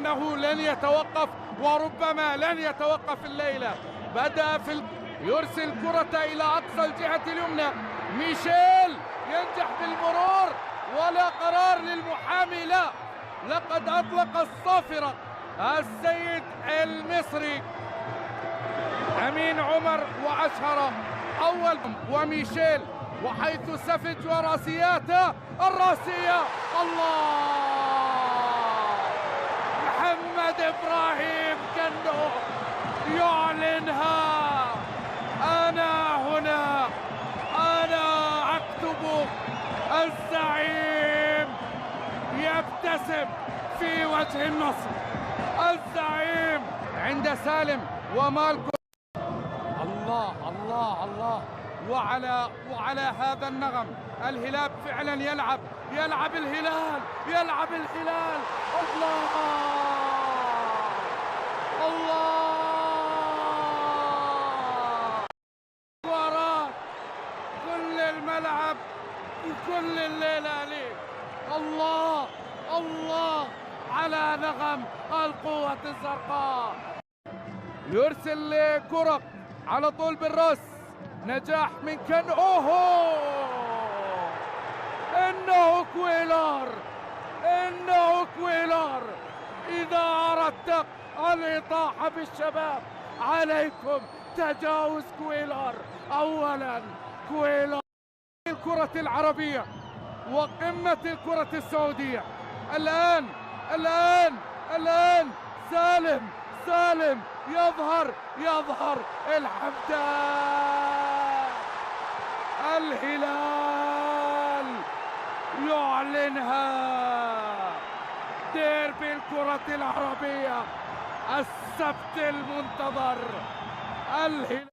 إنه لن يتوقف وربما لن يتوقف الليلة. بدأ يرسل كرة إلى أقصى الجهة اليمنى. ميشيل ينجح بالمرور ولا قرار للمحامي. لا، لقد أطلق الصافرة السيد المصري أمين عمر وأشهر أول وميشيل، وحيث سفج وراسياته الراسية. الله، محمد إبراهيم كنو يعلنها. أنا هنا، أنا أكتب. الزعيم يبتسم في وجه النصر. الزعيم عند سالم ومالكو. الله الله الله، وعلى هذا النغم الهلال فعلا يلعب الهلال، يلعب الهلال. الله الله، وراء كل الملعب كل الليلة ليه. الله الله على نغم القوة الزرقاء. يرسل كرة على طول بالراس. نجاح من كان. اوهو، انه كويلار، انه كويلار. اذا اردت الاطاحة بالشباب عليكم تجاوز كويلار. اولا كويلار الكرة العربية وقمة الكرة السعودية. الآن سالم يظهر الحمدان. الهلال يعلنها. ديربي الكرة العربية، السبت المنتظر. الهلال